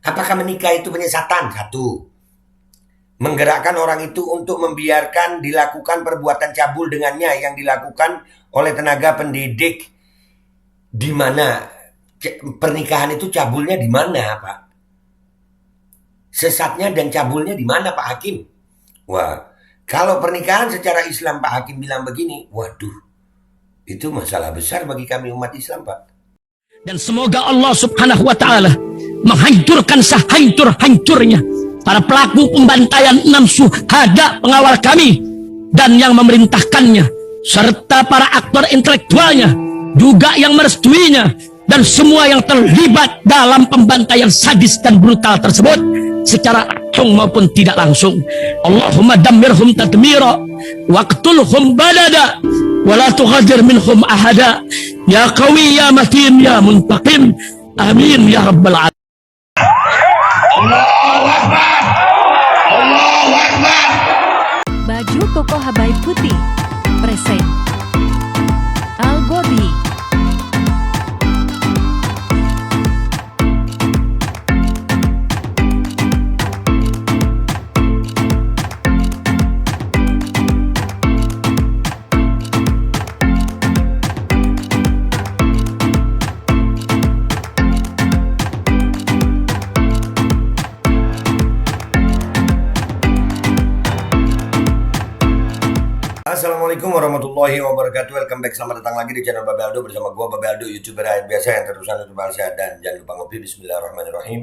Apakah menikah itu penyesatan? Satu. Menggerakkan orang itu untuk membiarkan dilakukan perbuatan cabul dengannya yang dilakukan oleh tenaga pendidik. Di mana pernikahan itu cabulnya di mana, Pak? Sesatnya dan cabulnya di mana, Pak Hakim? Wah, kalau pernikahan secara Islam Pak Hakim bilang begini, waduh, itu masalah besar bagi kami umat Islam, Pak. Dan semoga Allah subhanahu wa ta'ala menghancurkan sehancur-hancurnya para pelaku pembantaian 6 syuhada pengawal kami dan yang memerintahkannya, serta para aktor intelektualnya juga yang merestuinya, dan semua yang terlibat dalam pembantaian sadis dan brutal tersebut secara langsung maupun tidak langsung. Allahumma dammirhum tadmira waqtulhum balada wala tughadir minhum ahada ya qawi ya matin ya muntaqim amin ya rabbal alamin. Allahu Akbar, Allahu Akbar. Baju koko Habaib Putih present Al Gobi. Assalamualaikum warahmatullahi wabarakatuh. Welcome back, selamat datang lagi di channel Babe Aldo bersama gua Babe Aldo, YouTuber rakyat biasa yang terusan untuk bangsa. Dan jangan lupa ngopi. Bismillahirrahmanirrahim.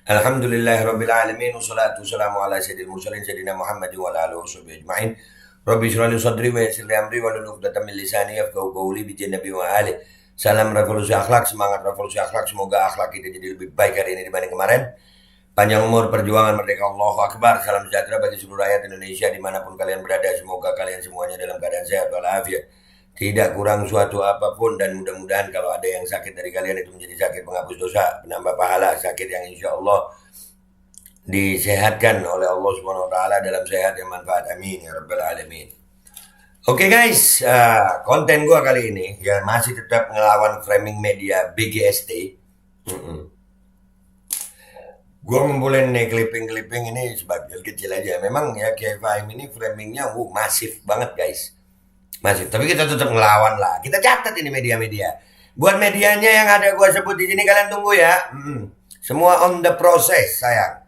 Alhamdulillahirabbil alamin wassalatu wassalamu ala sayyidil mursalin sayyidina Muhammadin wa ala alihi washabihi ajmain. Rabbi shrah li sadri wa yassir li amri wa hlul 'uqdatam min lisani yafqahu qawli bi nabi wa ali. Salam revolusi akhlak, semangat revolusi akhlak. Semoga akhlak kita jadi lebih baik hari ini dibanding kemarin. Panjang umur, perjuangan, merdeka, Allahu Akbar. Salam sejahtera bagi seluruh rakyat Indonesia dimanapun kalian berada. Semoga kalian semuanya dalam keadaan sehat walafiat, tidak kurang suatu apapun. Dan mudah-mudahan kalau ada yang sakit dari kalian itu menjadi sakit penghapus dosa, penambah pahala, sakit yang insya Allah disehatkan oleh Allah Subhanahu Wa Taala dalam sehat yang manfaat. Amin ya rabbal alamin. Oke guys, konten gua kali ini ya masih tetap ngelawan framing media BGST. Gue ngumpulin nih clipping ini sebagian kecil aja. Memang ya Kiai Fahim ini framingnya masif banget guys. Masif, tapi kita tetap ngelawan lah. Kita catat ini media-media. Buat medianya yang ada gue sebut di sini kalian tunggu ya. Semua on the process sayang.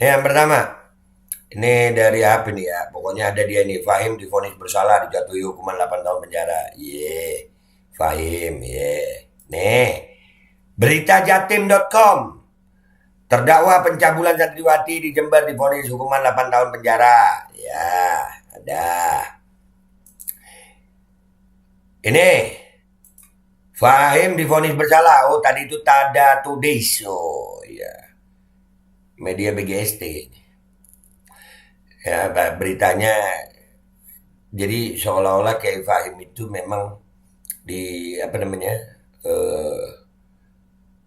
Yang pertama, ini dari apa nih ya? Pokoknya ada dia nih, Fahim divonis bersalah, dijatuhi hukuman 8 tahun penjara. Fahim, Nih, beritajatim.com. Terdakwa pencabulan santriwati di Jember divonis hukuman 8 tahun penjara. Ya, ada. Ini Fahim divonis bersalah. Oh, tadi itu Tada Todays. Oh, ya. Media BGST. Ya, beritanya jadi seolah-olah kayak Fahim itu memang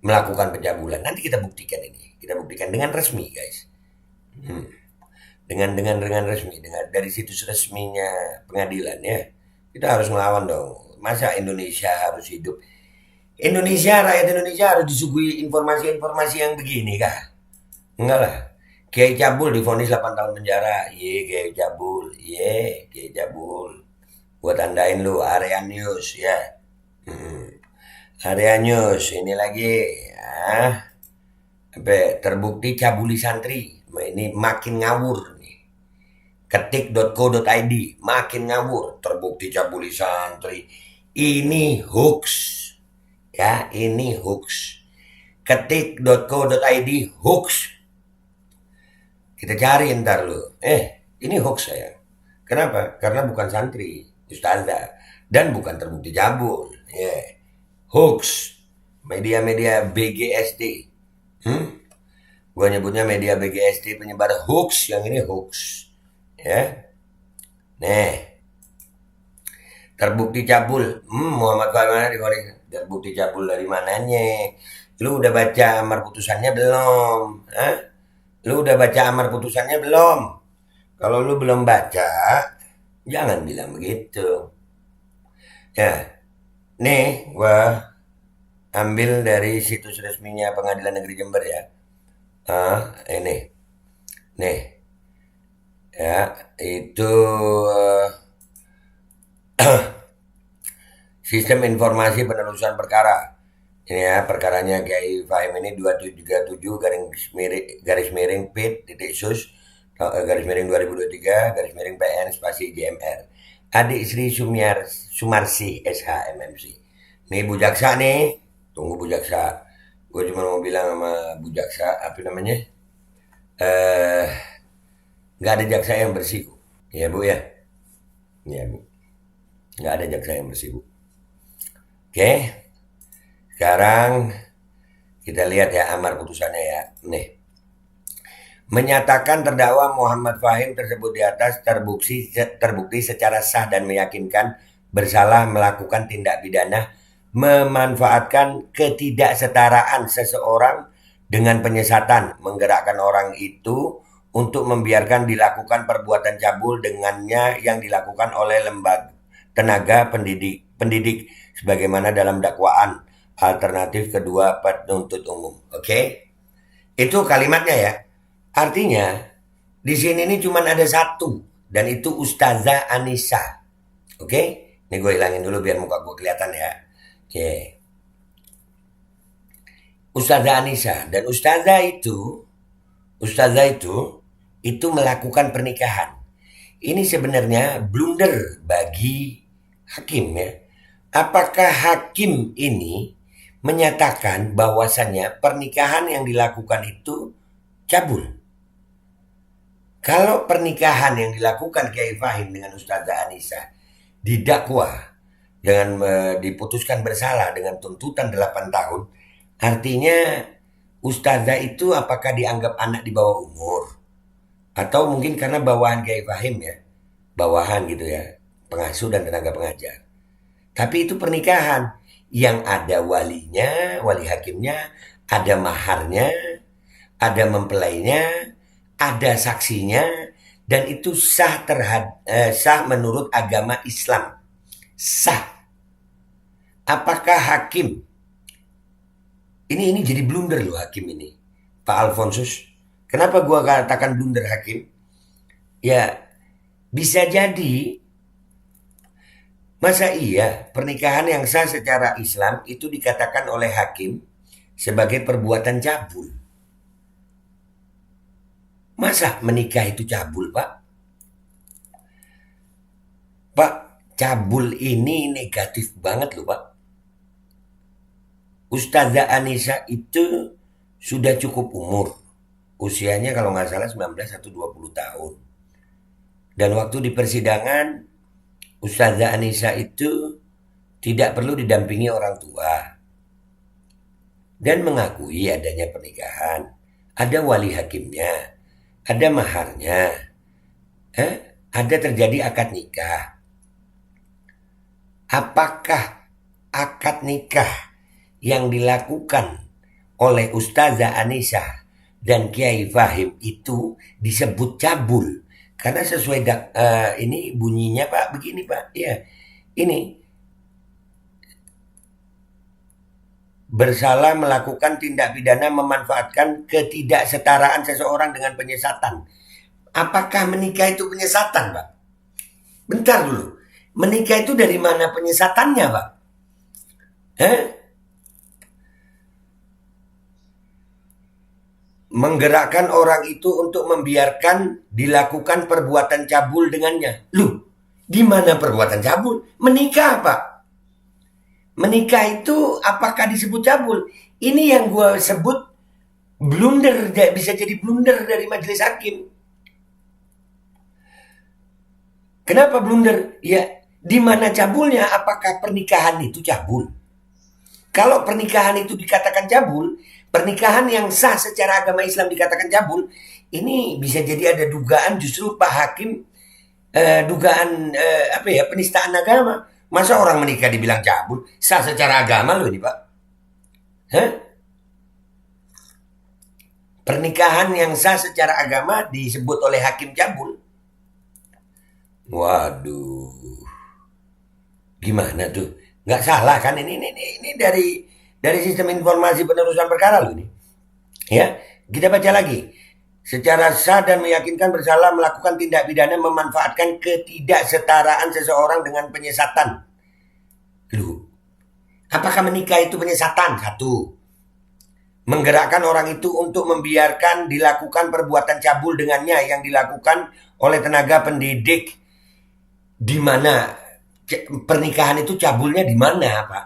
melakukan pencabulan. Nanti kita buktikan ini. Kita buktikan dengan resmi, guys. Dengan resmi, dari situs resminya pengadilan ya. Kita harus melawan dong. Masa Indonesia harus hidup? Rakyat Indonesia harus disuguhi informasi-informasi yang begini kah? Enggak lah. Kiai cabul divonis 8 tahun penjara. Kiai cabul. Kiai cabul. Gua tandain lu area news ya. Area news ini lagi sampai terbukti cabuli santri. Ini makin ngawur nih. Ketik.co.id makin ngawur, terbukti cabuli santri. Ini hoax. Ya, ini hoax. Ketik.co.id hoax. Kita cari ntar lu. Ini hoax saya. Kenapa? Karena bukan santri, ustazah, dan bukan terbukti cabul. Hoax. Media-media BGST. Gua nyebutnya media BGST penyebar hoax, yang ini hoax. Ya. Nih. Terbukti cabul. Muhammad Fahmi divonis terbukti cabul dari mananya? Lu udah baca amar putusannya belum? Lu udah baca amar putusannya belum? Kalau lu belum baca, jangan bilang begitu. Ya. Nih, gua ambil dari situs resminya Pengadilan Negeri Jember ya. Ini. Nih. Ya, itu sistem informasi penelusuran perkara. Ini ya, perkaranya Kiai Fahim ini 2737 garis miring PIT titik sus garis miring 2023 garis miring PN spasi JMR. Adik Sri Sumarsi SH MMC. Nih Bu Jaksa nih, tunggu Bu Jaksa. Gue cuma mau bilang sama Bu Jaksa, apa namanya? Nggak ada jaksa yang bersih, Bu. Ya Bu ya. Ya Bu. Nggak ada jaksa yang bersih, Bu. Oke. Sekarang kita lihat ya amar putusannya ya. Nih. Menyatakan terdakwa Muhammad Fahim tersebut di atas terbukti secara sah dan meyakinkan bersalah melakukan tindak pidana memanfaatkan ketidaksetaraan seseorang dengan penyesatan menggerakkan orang itu untuk membiarkan dilakukan perbuatan cabul dengannya yang dilakukan oleh lembaga tenaga pendidik sebagaimana dalam dakwaan alternatif kedua penuntut umum. Oke? Itu kalimatnya ya. Artinya di sini ini cuma ada satu dan itu Ustazah Anissa. Oke? Ini gue hilangin dulu biar muka gue kelihatan ya. Oke. Ustazah Anissa dan Ustazah itu melakukan pernikahan. Ini sebenarnya blunder bagi hakim ya. Apakah hakim ini menyatakan bahwasannya pernikahan yang dilakukan itu cabul? Kalau pernikahan yang dilakukan Kiai Fahim dengan Ustazah Anissa didakwa dengan diputuskan bersalah dengan tuntutan 8 tahun, artinya Ustazah itu apakah dianggap anak di bawah umur? Atau mungkin karena bawahan Kiai Fahim ya, bawahan gitu ya, pengasuh dan tenaga pengajar. Tapi itu pernikahan yang ada walinya, wali hakimnya, ada maharnya, ada mempelainya, ada saksinya, dan itu sah menurut agama Islam. Sah. Apakah hakim? Ini jadi blunder loh hakim ini, Pak Alfonsus. Kenapa gua katakan blunder hakim? Ya, bisa jadi masa iya pernikahan yang sah secara Islam itu dikatakan oleh hakim sebagai perbuatan cabul? Masa menikah itu cabul, Pak? Pak, cabul ini negatif banget loh, Pak. Ustazah Anissa itu sudah cukup umur. Usianya kalau nggak salah 19 atau 20 tahun. Dan waktu di persidangan, Ustazah Anissa itu tidak perlu didampingi orang tua. Dan mengakui adanya pernikahan. Ada wali hakimnya. Ada maharnya. Ada terjadi akad nikah. Apakah akad nikah yang dilakukan oleh Ustazah Anissa dan Kiai Fahim itu disebut cabul? Karena sesuai ini bunyinya Pak, begini Pak. Ya, ini bersalah melakukan tindak pidana memanfaatkan ketidaksetaraan seseorang dengan penyesatan. Apakah menikah itu penyesatan, Pak? Bentar dulu. Menikah itu dari mana penyesatannya, Pak? Menggerakkan orang itu untuk membiarkan dilakukan perbuatan cabul dengannya. Loh, di mana perbuatan cabul? Menikah, Pak. Menikah itu apakah disebut cabul? Ini yang gue sebut blunder, bisa jadi blunder dari majelis hakim. Kenapa blunder? Ya, di mana cabulnya? Apakah pernikahan itu cabul? Kalau pernikahan itu dikatakan cabul, pernikahan yang sah secara agama Islam dikatakan cabul, ini bisa jadi ada dugaan justru Pak Hakim penistaan agama. Masa orang menikah dibilang cabul? Sah secara agama loh ini Pak. Pernikahan yang sah secara agama disebut oleh hakim cabul. Waduh. Gimana tuh? Nggak salah kan ini dari dari sistem informasi penerusan perkara loh ini. Ya, kita baca lagi. Secara sah dan meyakinkan bersalah melakukan tindak pidana memanfaatkan ketidaksetaraan seseorang dengan penyesatan. Loh, apakah menikah itu penyesatan? Satu. Menggerakkan orang itu untuk membiarkan dilakukan perbuatan cabul dengannya yang dilakukan oleh tenaga pendidik. Di mana pernikahan itu cabulnya di mana, Pak?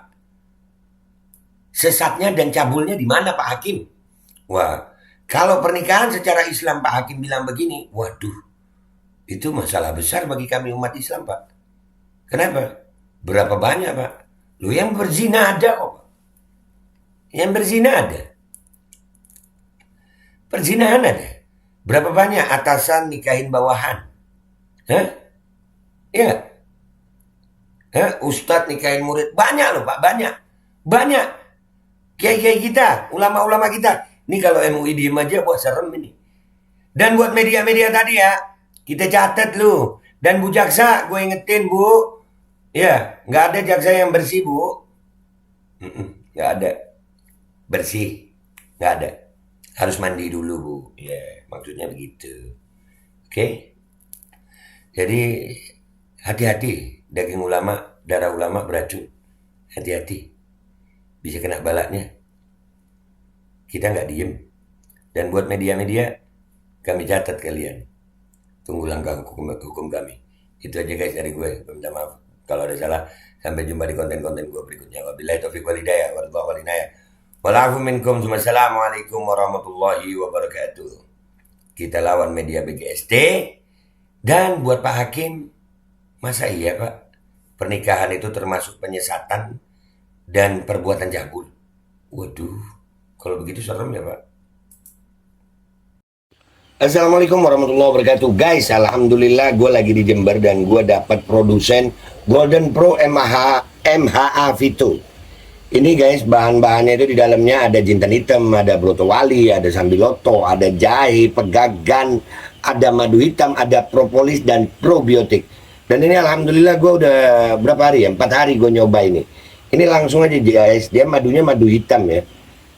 Sesatnya dan cabulnya di mana, Pak Hakim? Wah, kalau pernikahan secara Islam Pak Hakim bilang begini, waduh, itu masalah besar bagi kami umat Islam, Pak. Kenapa? Berapa banyak, Pak? Lu yang berzina ada kok. Yang berzina ada. Perzinahan ada. Berapa banyak atasan nikahin bawahan? Hah? Iya. Hah? Ustadz nikahin murid. Banyak loh, Pak. Banyak. Banyak. Kiai-kiai kita, ulama-ulama kita. Ini kalau MUI diem aja buat serem ini. Dan buat media-media tadi ya, kita catat lu. Dan Bu Jaksa, gue ingetin Bu. Ya, nggak ada jaksa yang bersih Bu. Nggak ada. Bersih. Nggak ada. Harus mandi dulu Bu. Ya, maksudnya begitu. Oke? Jadi, hati-hati. Daging ulama, darah ulama beracun. Hati-hati. Bisa kena balaknya. Kita nggak diem. Dan buat media-media, kami catat kalian. Tunggu langkah hukum kami. Itu aja guys dari gue. Minta maaf kalau ada salah. Sampai jumpa di konten-konten gue berikutnya. Wabillahi taufiq wal hidayah. Warahmatullahi wabarakatuh. Walafu minkum. Assalamualaikum warahmatullahi wabarakatuh. Kita lawan media BGST. Dan buat Pak Hakim, masa iya Pak? Pernikahan itu termasuk penyesatan dan perbuatan cabul. Waduh, kalau begitu serem ya Pak. Assalamualaikum warahmatullahi wabarakatuh. Guys, alhamdulillah gue lagi di Jember dan gue dapat produsen Golden Pro MHA Vito. Ini guys, bahan-bahannya itu di dalamnya ada jintan hitam, ada broto wali, ada sambiloto, ada jahe, pegagan, ada madu hitam, ada propolis dan probiotik. Dan ini alhamdulillah gue udah berapa hari ya? 4 hari gue nyoba ini. Ini langsung aja guys, dia madunya madu hitam ya.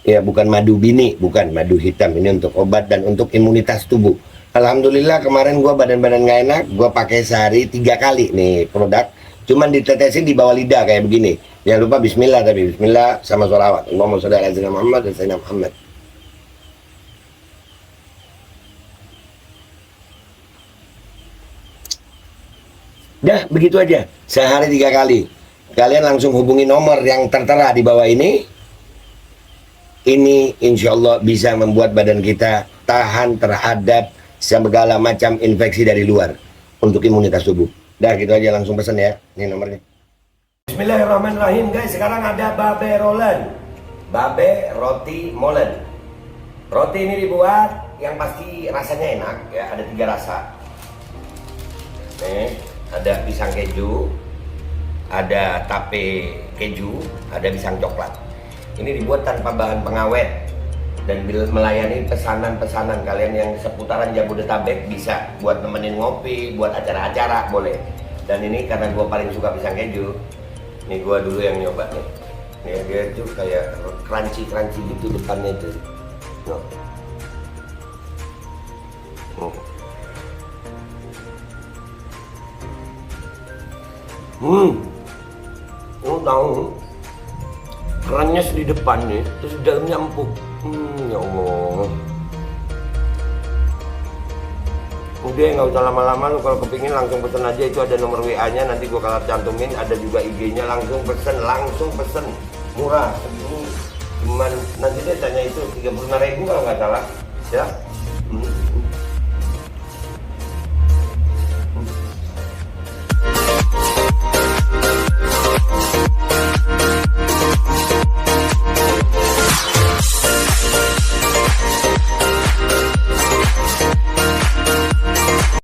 Ya bukan madu bini, bukan madu hitam. Ini untuk obat dan untuk imunitas tubuh. Alhamdulillah kemarin gue badan-badan gak enak, gue pakai sehari 3 kali nih produk. Cuman ditetesin di bawah lidah kayak begini. Jangan lupa bismillah tapi bismillah sama sholawat. Allahumma sholli ala sayyidina Muhammad dan sayyidina Muhammad. Dah begitu aja. Sehari 3 kali. Kalian langsung hubungi nomor yang tertera di bawah ini. Ini insya Allah bisa membuat badan kita tahan terhadap segala macam infeksi dari luar untuk imunitas tubuh. Dah gitu aja langsung pesan ya. Ini nomornya. Bismillahirrahmanirrahim guys. Sekarang ada babe rolen. Babe roti molen. Roti ini dibuat yang pasti rasanya enak ya. Ada 3 rasa. Nih, ada pisang keju, ada tape keju, ada pisang coklat. Ini dibuat tanpa bahan pengawet dan melayani pesanan-pesanan kalian yang seputaran Jabodetabek bisa buat nemenin ngopi, buat acara-acara boleh. Dan ini karena gue paling suka pisang keju, ini gue dulu yang nyoba nih. Nih dia tuh kayak crunchy gitu depannya tuh. Tahu kerannya di depan nih, terus dalamnya empuk. Ya Allah. Udah nggak usah lama-lama, lu kalau kepingin langsung pesen aja, itu ada nomor WA-nya, nanti gua kalau cantumin, ada juga IG-nya, langsung pesen, murah. Cuman nanti dia tanya itu 35.000 kalau nggak salah, ya.